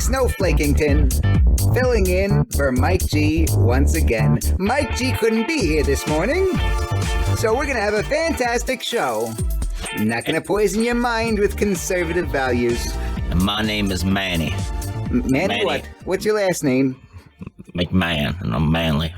Snowflakington, filling in for Mike G once again. Mike G couldn't be here this morning, so we're going to have a fantastic show. Not going to poison your mind with conservative values. And my name is Manny. Manny what? What's your last name? McMan, and I'm manly.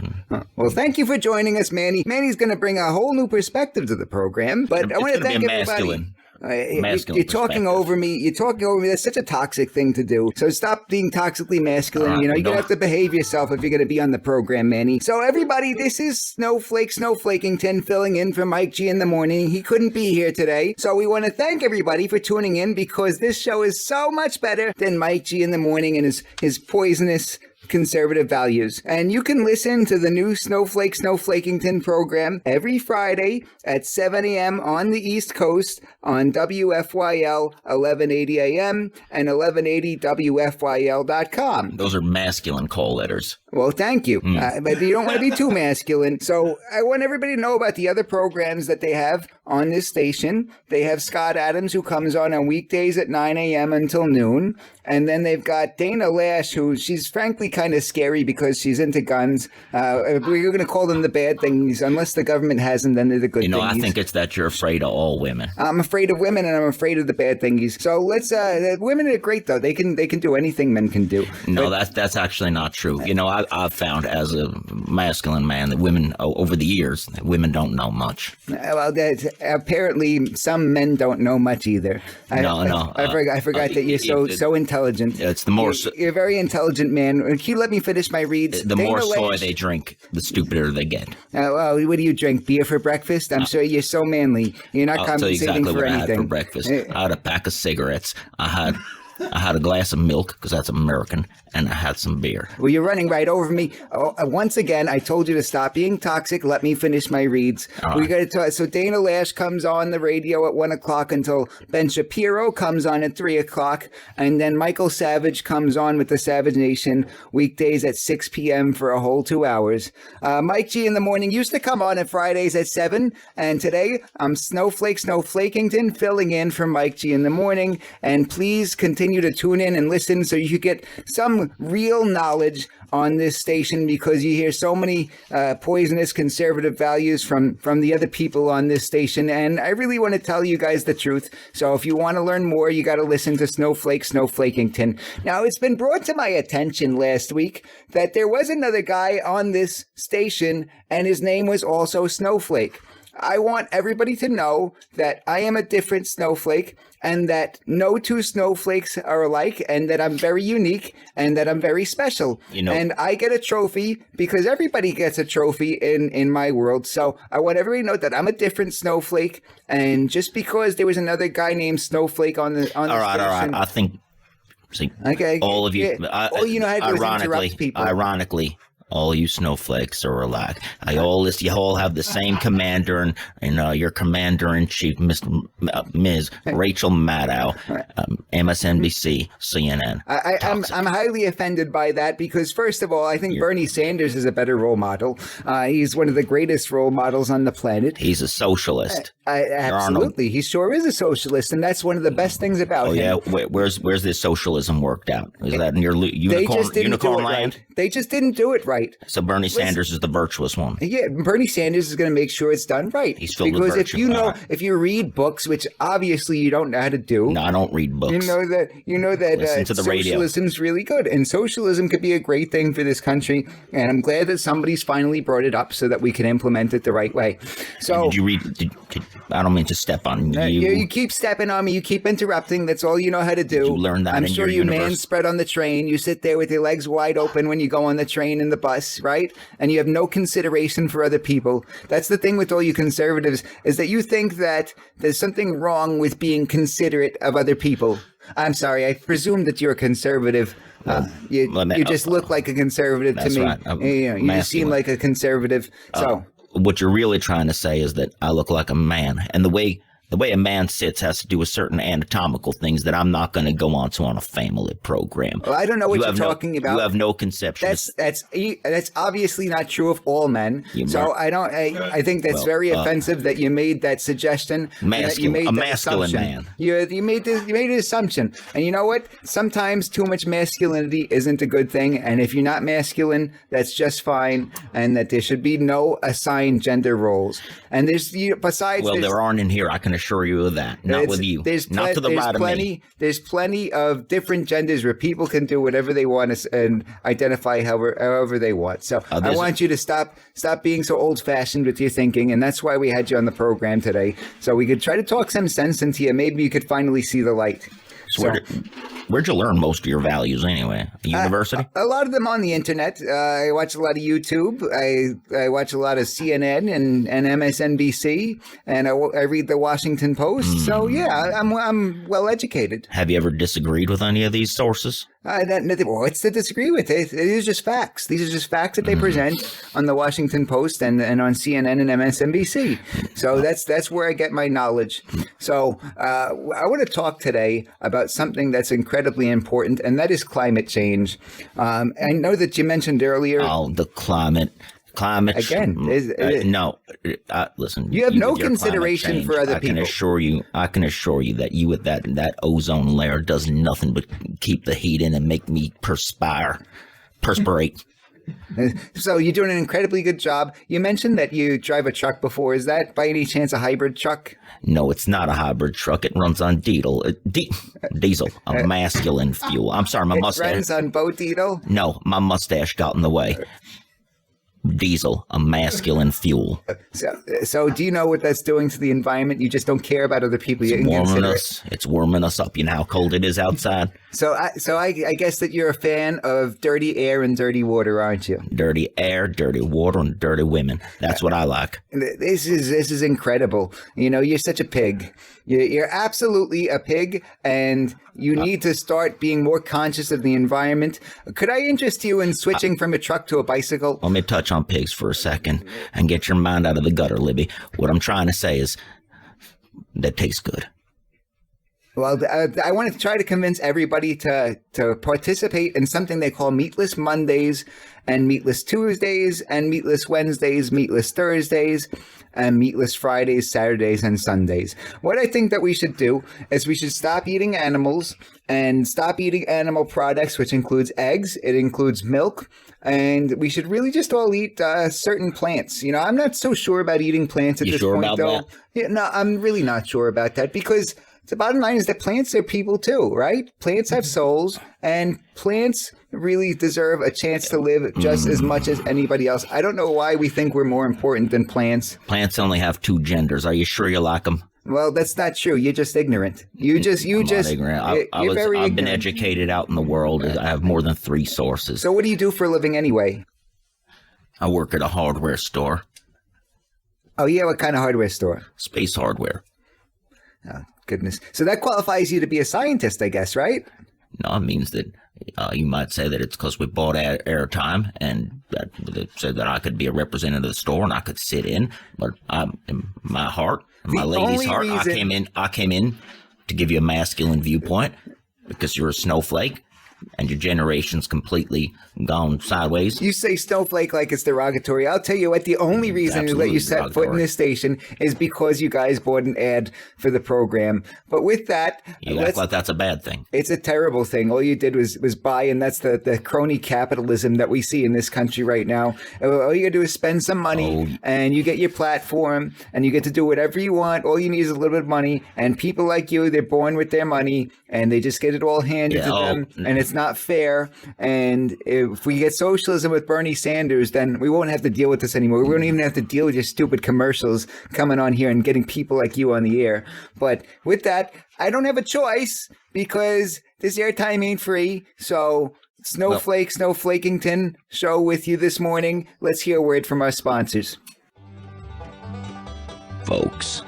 Well, thank you for joining us, Manny. Manny's going to bring a whole new perspective to the program, but I want to thank everybody. You're talking over me. You're talking over me. That's such a toxic thing to do. So stop being toxically masculine. You're going to have to behave yourself if you're going to be on the program, Manny. So everybody, this is Snowflake Snowflakington filling in for Mike G in the morning. He couldn't be here today. So we want to thank everybody for tuning in because this show is so much better than Mike G in the morning and his poisonous conservative values. And you can listen to the new Snowflake Snowflakington program every Friday at 7 a.m. on the East Coast on WFYL 1180 a.m. and 1180WFYL.com. Those are masculine call letters. Well, thank you. But you don't want to be too masculine. So I want everybody to know about the other programs that they have on this station. They have Scott Adams, who comes on weekdays at 9 a.m. until noon. And then they've got Dana Lash, who she's frankly kind of scary because she's into guns. We're going to call them the bad things. Unless the government has them, then they're the good things. I think it's that you're afraid of all women. I'm afraid of women, and I'm afraid of the bad thingies. So let's. Women are great, though. They can do anything men can do. No, that's actually not true. I've found as a masculine man that women over the years, women don't know much. Well, apparently some men don't know much either. I forgot that you're so intelligent. It's the more you're a very intelligent man. Can you let me finish my reads? The more soy they drink, the stupider they get. Well, what do you drink? Beer for breakfast? I'm sure you're so manly. You're not compensating for anything. I had for breakfast. I had a pack of cigarettes. I had a glass of milk because that's American, and I had some beer. Well, you're running right over me. Once again, I told you to stop being toxic. Let me finish my reads. We got to talk. So Dana Lash comes on the radio at 1 o'clock until Ben Shapiro comes on at 3 o'clock, and then Michael Savage comes on with the Savage Nation weekdays at 6 p.m. for a whole 2 hours. Mike G in the morning used to come on Fridays at 7, and today I'm Snowflake Snowflakington filling in for Mike G in the morning. And please continue to tune in and listen so you get some real knowledge on this station, because you hear so many poisonous conservative values from the other people on this station, and I really want to tell you guys the truth. So if you want to learn more, you got to listen to Snowflake Snowflakington. Now, it's been brought to my attention last week that there was another guy on this station, and his name was also Snowflake. I want everybody to know that I am a different snowflake, and that no two snowflakes are alike, and that I'm very unique, and that I'm very special. And I get a trophy because everybody gets a trophy in my world. So I want everybody to know that I'm a different snowflake, and just because there was another guy named Snowflake on the all right. station, I think. See, okay, all of you. All you know how to do is interrupt people. Ironically, all you snowflakes are alike. You all have the same commander, and your commander-in-chief, Ms. Rachel Maddow, MSNBC, CNN. I'm highly offended by that because, first of all, I think Bernie Sanders is a better role model. He's one of the greatest role models on the planet. He's a socialist. Absolutely. He sure is a socialist, and that's one of the best things about him. Yeah, where's this socialism worked out? Is that in your unicorn land? Right. They just didn't do it right. So Bernie Sanders is the virtuous one. Yeah, Bernie Sanders is going to make sure it's done right. He's filled with virtue. Because if you read books, which obviously you don't know how to do. No, I don't read books. You know that Listen to the socialism's really good, and socialism could be a great thing for this country. And I'm glad that somebody's finally brought it up so that we can implement it the right way. So did you read? I don't mean to step on you. You keep stepping on me. You keep interrupting. That's all you know how to do. Did you learn that I'm in sure your you universe? man spread on the train. You sit there with your legs wide open when you go on the train and the bus, right? And you have no consideration for other people. That's the thing with all you conservatives, is that you think that there's something wrong with being considerate of other people. I'm sorry. I presume that you're a conservative. You just look like a conservative to me. Right. You just seem like a conservative. So what you're really trying to say is that I look like a man, and the way The way a man sits has to do with certain anatomical things that I'm not going to go on a family program. Well, I don't know what you're talking about. You have no conception. That's obviously not true of all men. I think that's very offensive that you made that suggestion. A masculine man. You made an assumption. And you know what? Sometimes too much masculinity isn't a good thing. And if you're not masculine, that's just fine. And that there should be no assigned gender roles. And there aren't in here. I can assure you of that. Not with you. Not to the right of me. There's plenty of different genders where people can do whatever they want and identify however they want. So I want you to stop being so old-fashioned with your thinking, and that's why we had you on the program today. So we could try to talk some sense into you. Maybe you could finally see the light. Where'd you learn most of your values anyway? University? A lot of them on the internet. I watch a lot of YouTube. I watch a lot of CNN and MSNBC, and I read the Washington Post. So yeah, I'm well educated. Have you ever disagreed with any of these sources? What's to disagree with? These are just facts. These are just facts that they present on the Washington Post and on CNN and MSNBC. So that's where I get my knowledge. So I want to talk today about something that's incredibly important, and that is climate change. I know that you mentioned earlier. Oh, the climate again. Listen. You have no consideration for other people. I can assure you that you with that ozone layer does nothing but keep the heat in and make me perspirate. So you're doing an incredibly good job. You mentioned that you drive a truck before. Is that by any chance a hybrid truck? No, it's not a hybrid truck. It runs on diesel, a masculine fuel. I'm sorry, my mustache. It runs on boat diesel? No, my mustache got in the way. Diesel, a masculine fuel. So do you know what that's doing to the environment? You just don't care about other people. It's warming us up. You know how cold it is outside. So I guess that you're a fan of dirty air and dirty water, aren't you? Dirty air, dirty water, and dirty women. That's what I like. This is incredible. You know, you're such a pig. You're absolutely a pig, and you need to start being more conscious of the environment. Could I interest you in switching from a truck to a bicycle? Let me touch on pigs for a second and get your mind out of the gutter, Libby. What I'm trying to say is that tastes good. Well, I want to try to convince everybody to participate in something they call Meatless Mondays and Meatless Tuesdays and Meatless Wednesdays, Meatless Thursdays, and Meatless Fridays, Saturdays, and Sundays. What I think that we should do is we should stop eating animals and stop eating animal products, which includes eggs, it includes milk, and we should really just all eat certain plants. You know, I'm not so sure about eating plants at this point, though. Yeah, no, I'm really not sure about that because the bottom line is that plants are people too, right? Plants have souls, and plants really deserve a chance to live just as much as anybody else. I don't know why we think we're more important than plants. Plants only have 2 genders. Are you sure you like them? Well, that's not true. You're just ignorant. You're ignorant. I've been educated out in the world. I have more than 3 sources. So what do you do for a living anyway? I work at a hardware store. Oh, yeah? What kind of hardware store? Space hardware. Oh, goodness. So that qualifies you to be a scientist, I guess, right? No, it means that you might say that it's because we bought airtime, and that said that I could be a representative of the store and I could sit in. But in my heart, in my lady's heart, I came in to give you a masculine viewpoint because you're a snowflake and your generation's completely gone sideways. You say snowflake like it's derogatory. I'll tell you what, the only reason to let you set foot in this station is because you guys bought an ad for the program. But with that... You act like that's a bad thing. It's a terrible thing. All you did was buy, and that's the crony capitalism that we see in this country right now. All you gotta do is spend some money, and you get your platform, and you get to do whatever you want. All you need is a little bit of money, and people like you, they're born with their money, and they just get it all handed to them, and it's not fair. And if we get socialism with Bernie Sanders, then we won't have to deal with this anymore. We won't even have to deal with your stupid commercials coming on here and getting people like you on the air. But with that, I don't have a choice because this airtime ain't free. So Snowflakington show with you this morning. Let's hear a word from our sponsors. Folks,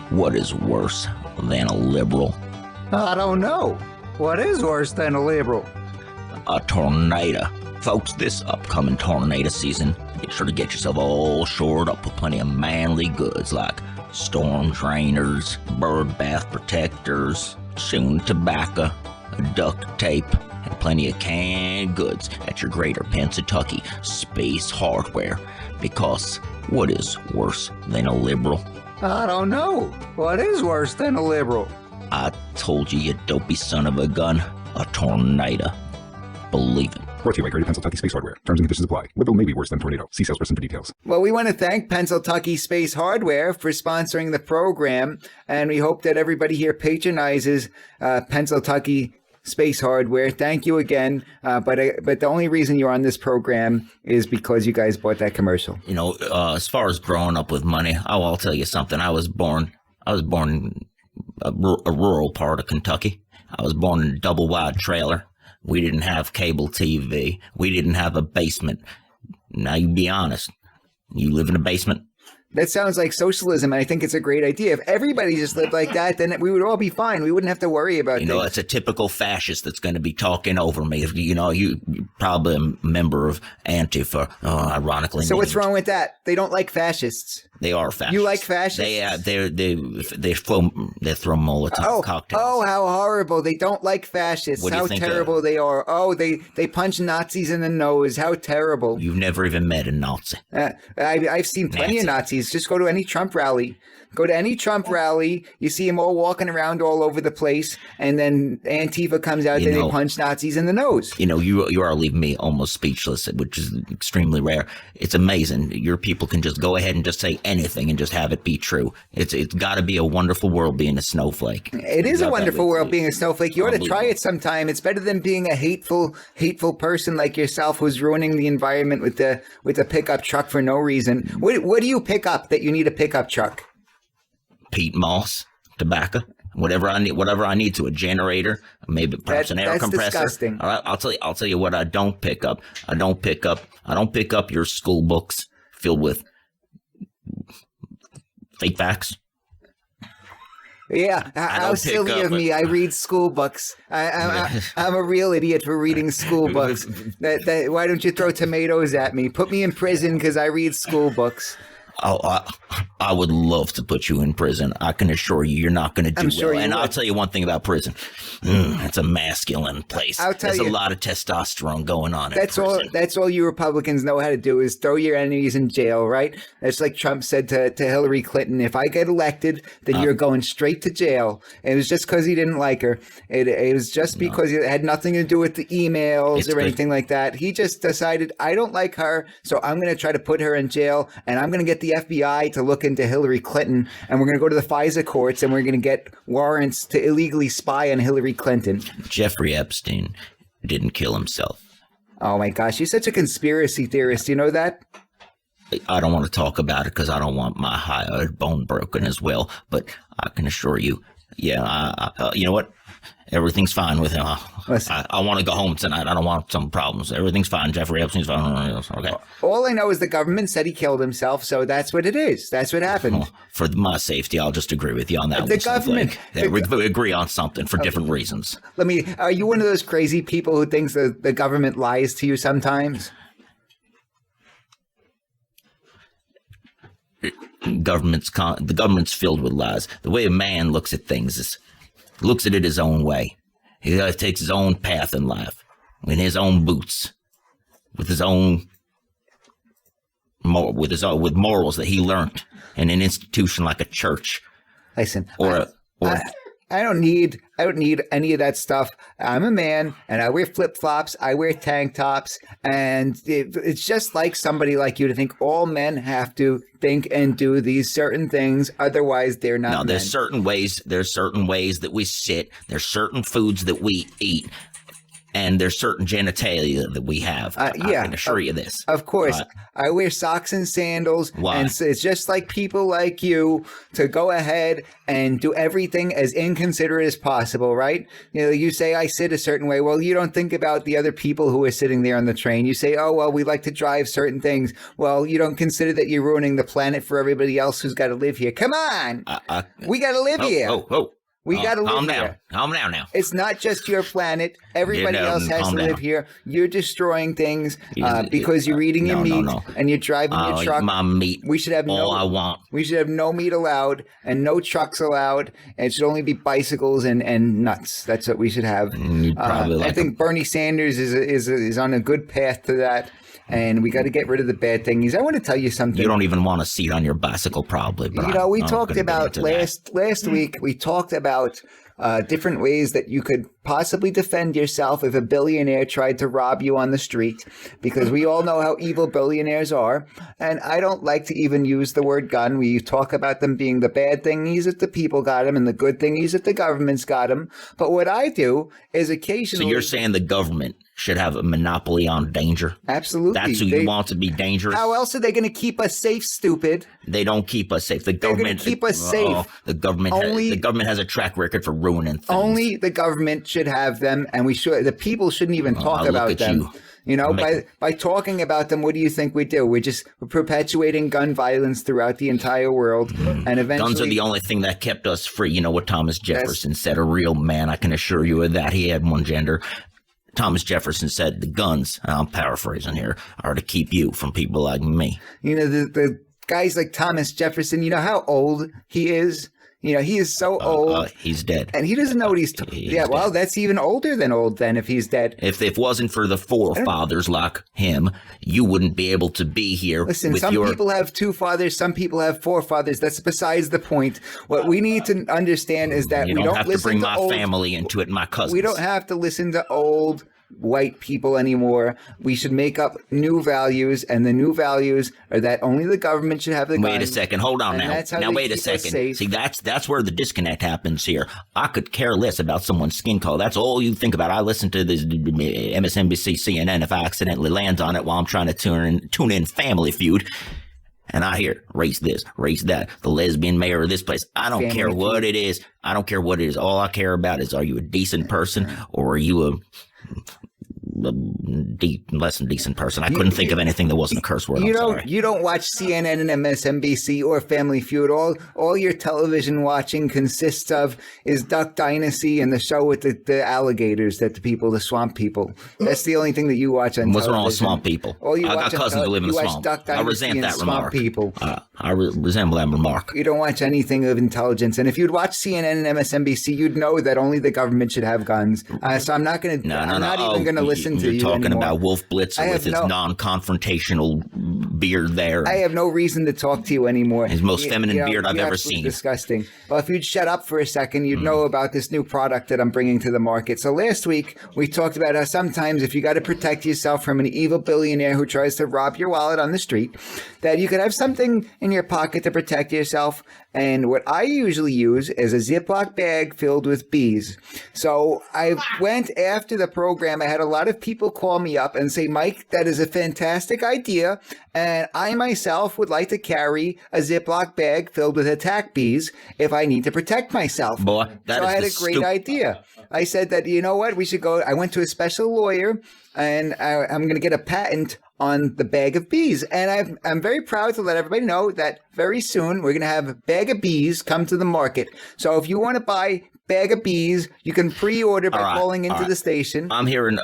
what is worse than a liberal? I don't know. What is worse than a liberal? A tornado. Folks, this upcoming tornado season, make sure to get yourself all shored up with plenty of manly goods like storm drainers, bird bath protectors, chewing tobacco, duct tape, and plenty of canned goods at your Greater Pennsylvania Space Hardware. Because what is worse than a liberal? I don't know. What is worse than a liberal? I told you, you dopey son of a gun. A tornado. Believe it. Brought to you by Greater Pennsylvania Space Hardware. Terms and conditions apply. Liberal may be worse than tornado. See salesperson for details. Well, we want to thank Pennsylvania Space Hardware for sponsoring the program, and we hope that everybody here patronizes Pennsylvania Space Hardware. Thank you again. But the only reason you're on this program is because you guys bought that commercial. You know, as far as growing up with money, I'll tell you something. I was born in a rural part of Kentucky. I was born in a double wide trailer. We didn't have cable TV. We didn't have a basement. Now, you be honest. You live in a basement? That sounds like socialism, and I think it's a great idea. If everybody just lived like that, then we would all be fine. We wouldn't have to worry about You know, it's a typical fascist that's going to be talking over me. You know, you're probably a member of Antifa, ironically. So what's wrong with that? They don't like fascists. They are fascists. You like fascists? They throw Molotov cocktails. Oh, how horrible! They don't like fascists. How terrible they are! Oh, they punch Nazis in the nose. How terrible! You've never even met a Nazi. I've seen plenty of Nazis. Just go to any Trump rally. Go to any Trump rally. You see them all walking around all over the place, and then Antifa comes out and they punch Nazis in the nose. You know, you are leaving me almost speechless, which is extremely rare. It's amazing. Your people can just go ahead and just say anything and just have it be true. It's got to be a wonderful world being a snowflake. It is a wonderful world being a snowflake. You ought to try it sometime. It's better than being a hateful person like yourself who's ruining the environment with the pickup truck for no reason. What do you pick up that you need a pickup truck? Peat moss, tobacco, whatever I need to a generator, maybe perhaps an air compressor. Disgusting. All right, I'll tell you what I don't pick up. I don't pick up your school books filled with fake facts. Yeah, how silly of me. I read school books. I'm a real idiot for reading school books. Why don't you throw tomatoes at me? Put me in prison because I read school books. I would love to put you in prison. I can assure you, you're not going to do well. And I'll tell you one thing about prison. It's a masculine place. There's a lot of testosterone going on. That's all you Republicans know how to do is throw your enemies in jail, right? That's like Trump said to Hillary Clinton. If I get elected, then you're going straight to jail. And it was just because he didn't like her. It was just because it had nothing to do with the emails or anything like that. He just decided, I don't like her, so I'm going to try to put her in jail, and I'm going to get the FBI to look into Hillary Clinton, and we're going to go to the FISA courts, and we're going to get warrants to illegally spy on Hillary Clinton. Jeffrey Epstein didn't kill himself. Oh my gosh, you're such a conspiracy theorist. You know that? I don't want to talk about it because I don't want my hyoid bone broken as well. But I can assure you, you know what? Everything's fine with him. I want to go home tonight. I don't want some problems. Everything's fine. Jeffrey Epstein's fine. Okay. All I know is the government said he killed himself, so that's what it is. That's what happened. Well, for my safety, I'll just agree with you on that. The government. We agree on something for different reasons. Are you one of those crazy people who thinks the government lies to you sometimes? The government's filled with lies. The way a man looks at things is looks at it his own way. He takes his own path in life, in his own boots, with his own with morals that he learned in an institution like a church. Listen, I don't need any of that stuff. I'm a man, and I wear flip-flops, I wear tank tops, and it's just like somebody like you to think all men have to think and do these certain things, otherwise they're not men. There's certain ways that we sit, there's certain foods that we eat, and there's certain genitalia that we have. I can assure you this. Of course. I wear socks and sandals. Why? And so it's just like people like you to go ahead and do everything as inconsiderate as possible, right? You know, you say I sit a certain way. Well, you don't think about the other people who are sitting there on the train. You say, oh, well, we like to drive certain things. Well, you don't consider that you're ruining the planet for everybody else who's got to live here. Come on. We got to live here. We got to live calm here. down. Calm down now. It's not just your planet. Everybody else has to live here. You're destroying things because you're eating your meat and you're driving your truck. My meat. We should have I want. We should have no meat allowed and no trucks allowed. And it should only be bicycles and nuts. That's what we should have. I think Bernie Sanders is on a good path to that. And we got to get rid of the bad things. I want to tell you something. You don't even want a seat on your bicycle, probably. But we talked about last week. We talked about different ways that you could possibly defend yourself if a billionaire tried to rob you on the street, because we all know how evil billionaires are. And I don't like to even use the word gun. We talk about them being the bad thingies that the people got them and the good thingies that the government's got them. But what I do is occasionally... So you're saying the government should have a monopoly on danger? Absolutely. That's who you want to be dangerous? How else are they going to keep us safe, stupid? They don't keep us safe. The government... They're going to keep us safe. The government has a track record for ruining things. Only the government should have them, and the people shouldn't even talk about them. By talking about them, what do you think we do? We're perpetuating gun violence throughout the entire world, and eventually... Guns are the only thing that kept us free. You know what Thomas Jefferson said? A real man, I can assure you of that. He had one gender. Thomas Jefferson said, the guns, I'm paraphrasing here, are to keep you from people like me. The guys like Thomas Jefferson, you know how old he is? He is so old. He's dead. And he doesn't know what he's talking about. Yeah, well, that's even older than old then if he's dead. If it wasn't for the forefathers like him, you wouldn't be able to be here. Listen, some people have two fathers, some people have forefathers. That's besides the point. What we need to understand is that we don't have listen to bring my old, family into it, my cousins. We don't have to listen to old white people anymore. We should make up new values, and the new values are that only the government should have the guns. Wait a second. Hold on now. Now wait a second. See, that's where the disconnect happens here. I could care less about someone's skin color. That's all you think about. I listen to this MSNBC, CNN if I accidentally land on it while I'm trying to tune in Family Feud. And I hear race this, race that, the lesbian mayor of this place. I don't care what it is. I don't care what it is. All I care about is, are you a decent person or are you a less than decent person? I couldn't think of anything that wasn't a curse word. You don't watch CNN and MSNBC or Family Feud. All your television watching consists of is Duck Dynasty and the show with the alligators, the swamp people. That's the only thing that you watch on television. What's wrong with swamp people? I got cousins who live in the swamp. I resent that remark. I resemble that remark. You don't watch anything of intelligence. And if you'd watch CNN and MSNBC, you'd know that only the government should have guns. So I'm not going to. I'm not even going to listen to you. You're talking anymore. about Wolf Blitzer with his non-confrontational beard there. I have no reason to talk to you anymore. His most feminine beard I've ever seen. Disgusting. Well, if you'd shut up for a second, you'd know about this new product that I'm bringing to the market. So last week, we talked about how sometimes if you got to protect yourself from an evil billionaire who tries to rob your wallet on the street, that you could have something in your pocket to protect yourself. And what I usually use is a Ziploc bag filled with bees. So I went after the program. I had a lot of people call me up and say, Mike, that is a fantastic idea. And I myself would like to carry a Ziploc bag filled with attack bees if I need to protect myself. Boy, I had a great idea. I said that, you know what, we should go. I went to a special lawyer and I'm going to get a patent on the bag of bees. And I'm very proud to let everybody know that very soon we're going to have a bag of bees come to the market. So if you want to buy bag of bees, you can pre-order by calling into the station. I'm hearing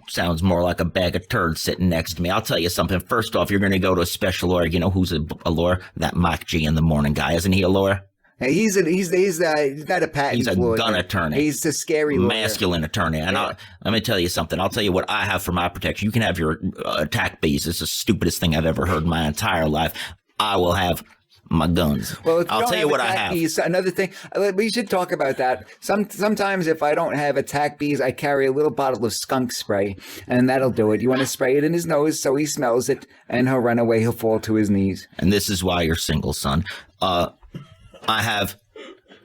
sounds more like a bag of turds sitting next to me. I'll tell you something. First off, you're going to go to a special lawyer. You know who's a lawyer? That Mike G in the morning guy. Isn't he a lawyer? He's not a patent. He's a lawyer. Gun attorney. He's a scary lawyer. Masculine attorney. And let me tell you something. I'll tell you what I have for my protection. You can have your attack bees. It's the stupidest thing I've ever heard in my entire life. I will have my guns. Well, I'll tell you what I have. Bees, another thing, we should talk about that. Sometimes if I don't have attack bees, I carry a little bottle of skunk spray, and that'll do it. You want to spray it in his nose so he smells it, and he'll run away. He'll fall to his knees. And this is why you're single, son.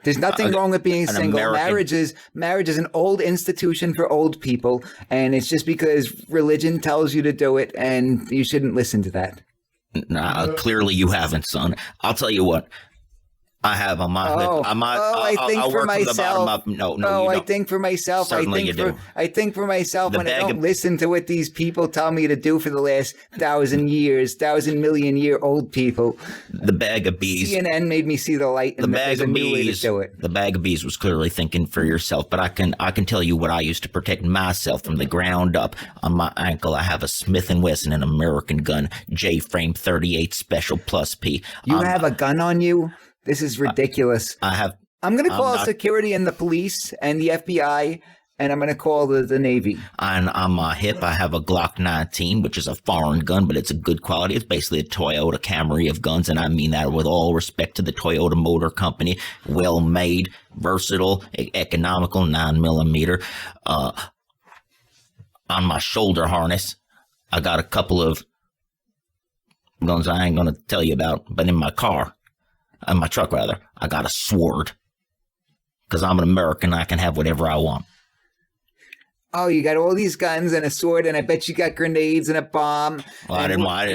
There's nothing wrong with being single. Marriage is an old institution for old people, and it's just because religion tells you to do it, and you shouldn't listen to that. Clearly you haven't, son. I'll tell you what. I have on my. Oh, I think I'll for work myself. from the bottom up. No, you I don't. think for myself. Certainly you do. I think for myself The when I bag don't of- listen to what these people tell me to do for the last 1,000 million-year-old people. The bag of bees. CNN made me see the light, The and bag there's a of new way to bees. do it. The bag of bees was clearly thinking for yourself, but I can tell you what I used to protect myself from the ground up. On my ankle, I have a Smith & Wesson, an American gun, J-frame 38 Special Plus P. You have a gun on you? This is ridiculous. I have. I'm going to call not- security and the police and the FBI, and I'm going to call the Navy. On my hip, I have a Glock 19, which is a foreign gun, but it's a good quality. It's basically a Toyota Camry of guns, and I mean that with all respect to the Toyota Motor Company. Well made, versatile, economical, 9mm. On my shoulder harness, I got a couple of guns I ain't going to tell you about, but in my truck, I got a sword. Because I'm an American, I can have whatever I want. Oh, you got all these guns and a sword, and I bet you got grenades and a bomb. Well, I didn't want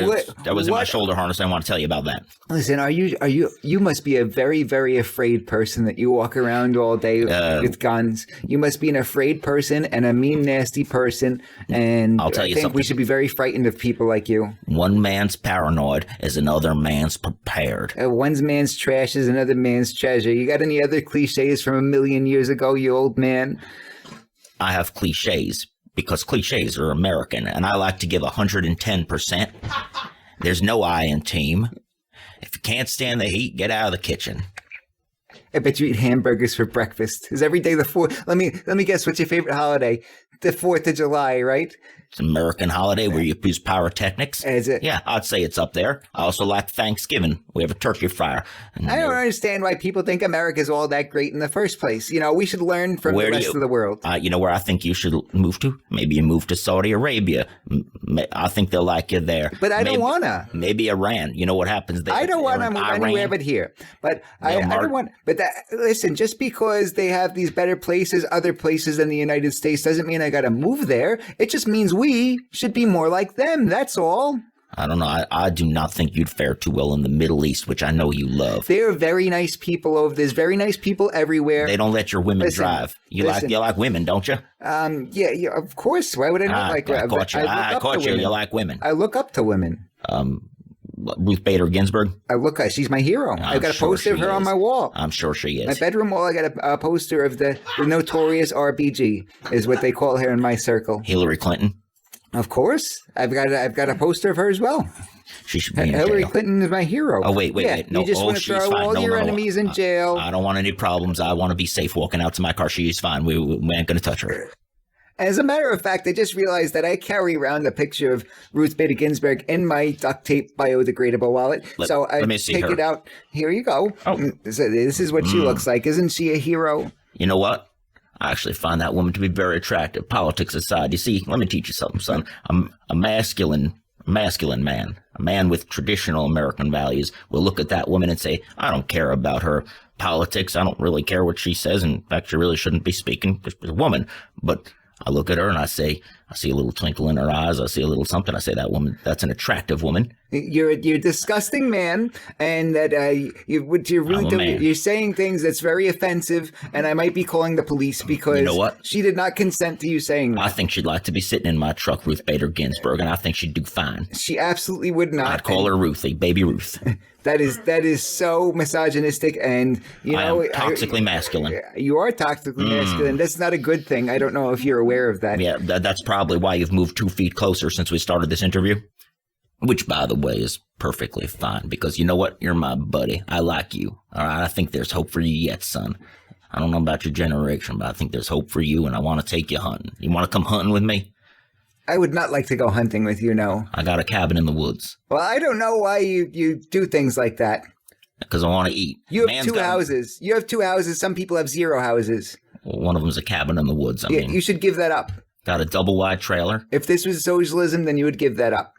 that was in my shoulder harness. I didn't want to tell you about that. Listen, you must be a very, very afraid person that you walk around all day with guns. You must be an afraid person and a mean, nasty person. And I'll tell you I think something. we should be very frightened of people like you. One man's paranoid is another man's prepared. One man's trash is another man's treasure. You got any other cliches from 1,000,000 years ago, you old man? I have cliches because cliches are American, and I like to give 110%. There's no I in team. If you can't stand the heat, get out of the kitchen. I bet you eat hamburgers for breakfast. Is every day the 4th? Let me guess. What's your favorite holiday? The 4th of July, right? It's an American holiday where you use pyrotechnics. Is it? Yeah, I'd say it's up there. I also like Thanksgiving. We have a turkey fryer. And I don't understand why people think America's all that great in the first place. You know, we should learn from the rest of the world. You know where I think you should move to? Maybe you move to Saudi Arabia. I think they'll like you there. But I don't wanna. Maybe Iran. You know what happens there? I don't want to move anywhere but here. But I don't want. But listen, just because they have these better places, other places than the United States, doesn't mean I got to move there. It just means we should be more like them. That's all. I don't know. I do not think you'd fare too well in the Middle East, which I know you love. There are very nice people over. There's very nice people everywhere. They don't let your women drive. You like women, don't you? Yeah, of course. Why would I not like women? I caught you. You like women. I look up to women. Ruth Bader Ginsburg. She's my hero. I've got a poster of her on my wall. I'm sure she is. My bedroom wall, I got a poster of the notorious RBG, is what they call her in my circle. Hillary Clinton. Of course, I've got a poster of her as well. She should be in Hillary jail. Clinton is my hero. Oh wait, no. You just want to she's throw fine. all your enemies in jail. I don't want any problems. I want to be safe walking out to my car. She's fine. We ain't gonna touch her. As a matter of fact, I just realized that I carry around a picture of Ruth Bader Ginsburg in my duct tape biodegradable wallet. Let me see take her. it out. Here you go. Oh. So this is what she looks like. Isn't she a hero? You know what? I actually find that woman to be very attractive. Politics aside, you see, let me teach you something, son. I'm a masculine man, a man with traditional American values will look at that woman and say, I don't care about her politics. I don't really care what she says. In fact, she really shouldn't be speaking. She's a woman. But I look at her and I say, I see a little twinkle in her eyes. I see a little something. I say, that woman, that's an attractive woman. You're a disgusting man, and that you're saying things that's very offensive, and I might be calling the police because You know what? she did not consent to you saying that. I think she'd like to be sitting in my truck, Ruth Bader Ginsburg, and I think she'd do fine. She absolutely would not. I'd call her Ruthie, baby Ruth. That is so misogynistic, and I am toxically masculine. You are toxically masculine. That's not a good thing. I don't know if you're aware of that. Yeah, that's probably why you've moved 2 feet closer since we started this interview. Which, by the way, is perfectly fine because you know what? You're my buddy. I like you. All right. I think there's hope for you yet, son. I don't know about your generation, but I think there's hope for you, and I want to take you hunting. You want to come hunting with me? I would not like to go hunting with you, no. I got a cabin in the woods. Well, I don't know why you do things like that. Because I want to eat. You have two houses. You have 2 houses. Some people have 0 houses. Well, one of them's a cabin in the woods. I mean, you should give that up. Got a double wide trailer. If this was socialism, then you would give that up.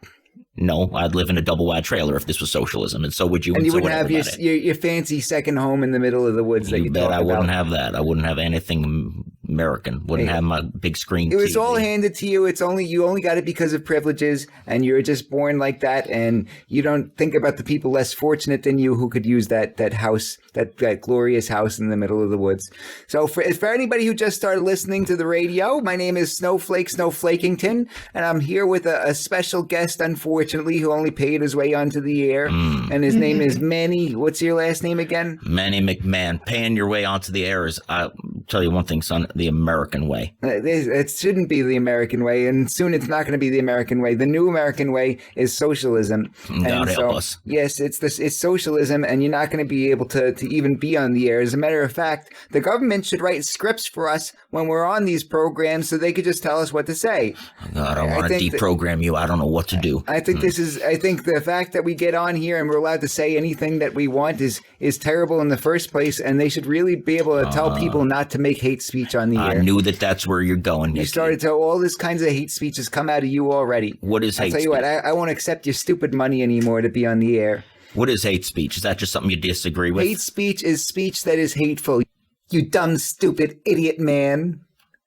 No, I'd live in a double wide trailer if this was socialism, and so would you. And you so wouldn't have your fancy second home in the middle of the woods that you bet talk I wouldn't about. have that. I wouldn't have anything American. Wouldn't have my big screen It was TV. all handed to you. You only got it because of privileges, and you're just born like that. And you don't think about the people less fortunate than you who could use that house, that glorious house in the middle of the woods. So for anybody who just started listening to the radio, my name is Snowflake Snowflakington, and I'm here with a special guest, unfortunately, who only paid his way onto the air, and his name is Manny. What's your last name again? Manny McMan. Paying your way onto the air is, I'll tell you one thing, son, the American way. It shouldn't be the American way, and soon it's not going to be the American way. The new American way is socialism. God help us. Yes, it's socialism, and you're not going to be able to even be on the air. As a matter of fact, the government should write scripts for us when we're on these programs so they could just tell us what to say. God, I want to deprogram you. I don't know what to do. I think I think the fact that we get on here and we're allowed to say anything that we want is terrible in the first place, and they should really be able to tell people not to make hate speech on the air. I knew that's where you're going, Nicky. You started to, all this kinds of hate speech has come out of you already. What is hate speech? I'll tell you what, I won't accept your stupid money anymore to be on the air. What is hate speech? Is that just something you disagree with? Hate speech is speech that is hateful. You dumb, stupid idiot man.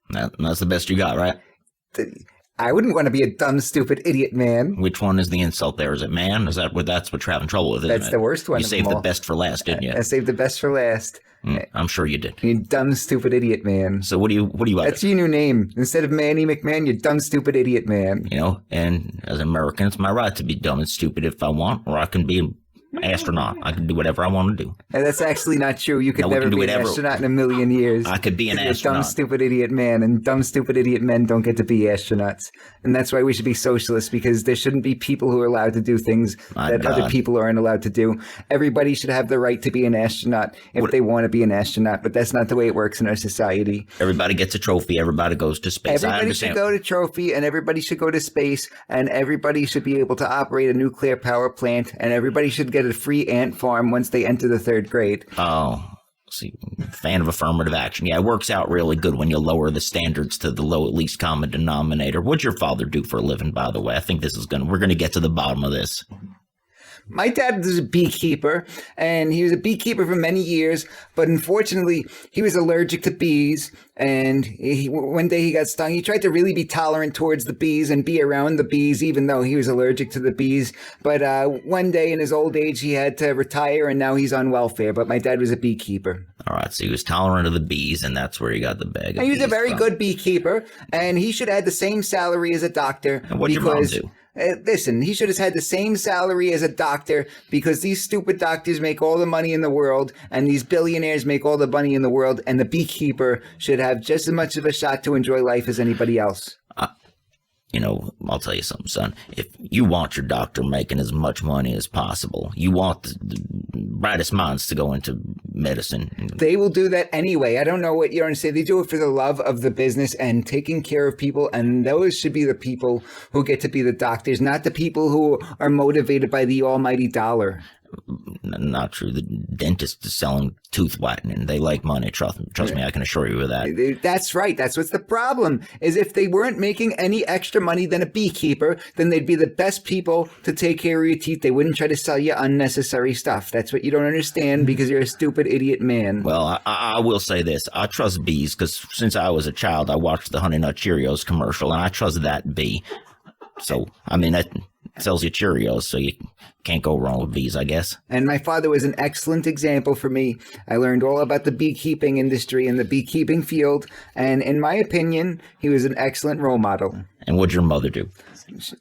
That's the best you got, right? I wouldn't want to be a dumb, stupid idiot man. Which one is the insult there? Is it man? That's what you're having trouble with, isn't it? That's the worst one. You saved the best for last, didn't you? I saved the best for last. I'm sure you did. You dumb, stupid idiot man. So what do you That's your new name. Instead of Manny McMan, you dumb, stupid idiot man. You know, and as an American, it's my right to be dumb and stupid if I want, or I can be an astronaut. I can do whatever I want to do. And that's actually not true. You could never be an astronaut in a million years. I could be an astronaut. You're a dumb, stupid idiot man, and dumb, stupid idiot men don't get to be astronauts. And that's why we should be socialists, because there shouldn't be people who are allowed to do things other people aren't allowed to do. Everybody should have the right to be an astronaut if they want to be an astronaut, but that's not the way it works in our society. Everybody gets a trophy. Everybody goes to space. Everybody should go to trophy, and everybody should go to space, and everybody should be able to operate a nuclear power plant, and everybody should get a free ant farm once they enter the 3rd grade. Oh, see, fan of affirmative action. Yeah, it works out really good when you lower the standards to the least common denominator. What'd your father do for a living, by the way? I think we're going to get to the bottom of this. My dad was a beekeeper, and he was a beekeeper for many years, but unfortunately, he was allergic to bees, and one day he got stung. He tried to really be tolerant towards the bees and be around the bees, even though he was allergic to the bees, but one day in his old age, he had to retire, and now he's on welfare, but my dad was a beekeeper. All right, so he was tolerant of the bees, and that's where he got the bag of He was a very from. good beekeeper, and he should have had the same salary as a doctor. And what'd your mom do? Listen, he should have had the same salary as a doctor, because these stupid doctors make all the money in the world, and these billionaires make all the money in the world, and the beekeeper should have just as much of a shot to enjoy life as anybody else. You know, I'll tell you something, son. If you want your doctor making as much money as possible, you want the brightest minds to go into medicine. They will do that anyway. I don't know what you're going to say. They do it for the love of the business and taking care of people, and those should be the people who get to be the doctors, not the people who are motivated by the almighty dollar. Not true. The dentist is selling tooth whitening. They like money. Trust me, I can assure you of that. That's right. That's what's the problem, is if they weren't making any extra money than a beekeeper, then they'd be the best people to take care of your teeth. They wouldn't try to sell you unnecessary stuff. That's what you don't understand, because you're a stupid idiot man. Well, I will say this. I trust bees, because since I was a child, I watched the Honey Nut Cheerios commercial, and I trust that bee. So, I mean, that sells you Cheerios, so you can't go wrong with bees, I guess. And my father was an excellent example for me. I learned all about the beekeeping industry and the beekeeping field, and in my opinion, he was an excellent role model. And what'd your mother do?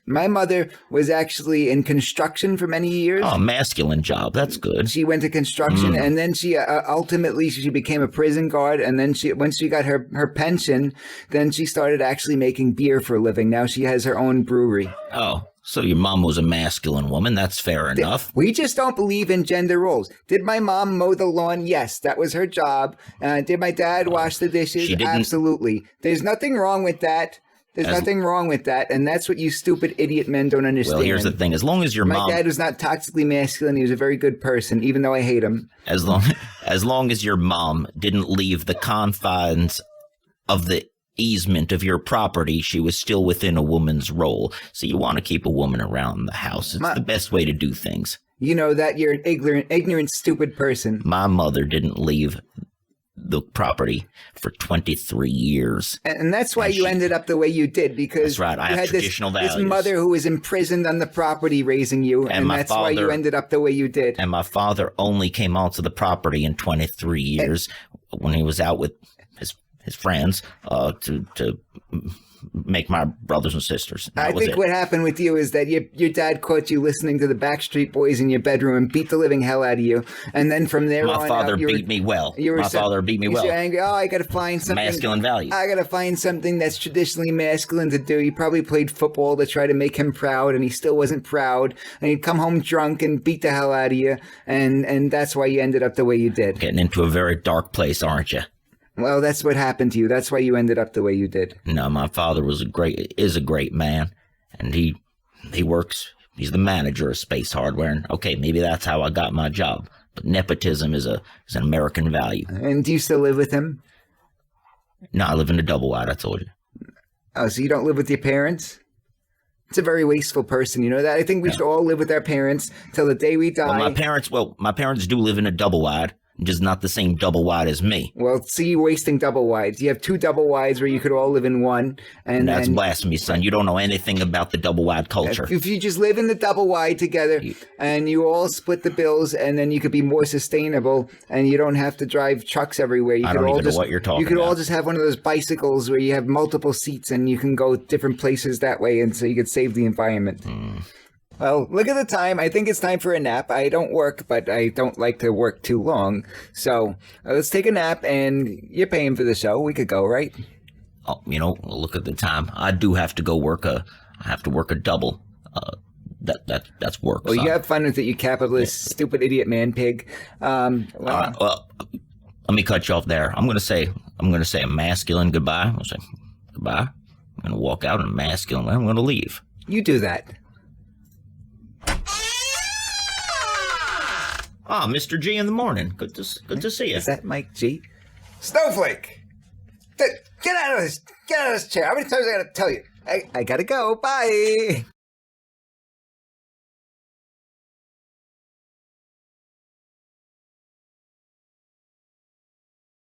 My mother was actually in construction for many years. Oh, masculine job. That's good. She went to construction, and then she ultimately she became a prison guard. And then once she got her pension, then she started actually making beer for a living. Now she has her own brewery. Oh, so your mom was a masculine woman. That's fair enough. We just don't believe in gender roles. Did my mom mow the lawn? Yes, that was her job. Did my dad wash the dishes? She didn't. Absolutely. There's nothing wrong with that. There's nothing wrong with that, and that's what you stupid idiot men don't understand. Well, here's the thing. As long as your mom... My dad was not toxically masculine. He was a very good person, even though I hate him. As long as your mom didn't leave the confines of the easement of your property, she was still within a woman's role. So you want to keep a woman around the house. It's the best way to do things. You know that you're an ignorant, stupid person. My mother didn't leave the property for 23 years. And that's why you ended up the way you did, because that's right. I you have had traditional this values. mother who was imprisoned on the property raising you, and that's why you ended up the way you did. And my father only came onto the property in 23 years when he was out with his friends to make my brothers and sisters. I think what happened with you is that your dad caught you listening to the Backstreet Boys in your bedroom and beat the living hell out of you. And then from there on, my father beat me well. My father beat me well. You're angry. Oh, I got to find something. Masculine values. I got to find something that's traditionally masculine to do. He probably played football to try to make him proud, and he still wasn't proud. And he'd come home drunk and beat the hell out of you. And that's why you ended up the way you did. Getting into a very dark place, aren't you? Well, that's what happened to you. That's why you ended up the way you did. No, my father is a great man, and he works. He's the manager of Space Hardware, and okay, maybe that's how I got my job. But nepotism is an American value. And do you still live with him? No, I live in a double wide. I told you. Oh, so you don't live with your parents? It's a very wasteful person, you know that? I think we should all live with our parents till the day we die. My parents do live in a double wide. Just not the same double wide as me. Well, see, you're wasting double wides. You have 2 double wides where you could all live in one. And that's blasphemy, son. You don't know anything about the double wide culture. If you just live in the double wide together and you all split the bills, and then you could be more sustainable and you don't have to drive trucks everywhere. I don't even know what you're talking about. You could all just have one of those bicycles where you have multiple seats and you can go different places that way, and so you could save the environment. Well, look at the time. I think it's time for a nap. I don't work, but I don't like to work too long. So let's take a nap, and you're paying for the show. We could go, right? Oh, look at the time. I do have to go work I have to work a double. That's work. Well, you have fun with it, you capitalist, stupid idiot man pig. Well, let me cut you off there. I'm gonna say a masculine goodbye. I'll say goodbye. I'm gonna walk out in a masculine way. I'm gonna leave. You do that. Ah, Mr. G in the morning. Good to see you. Is that Mike G? Snowflake! Get out of this chair. How many times I gotta tell you? I gotta go. Bye.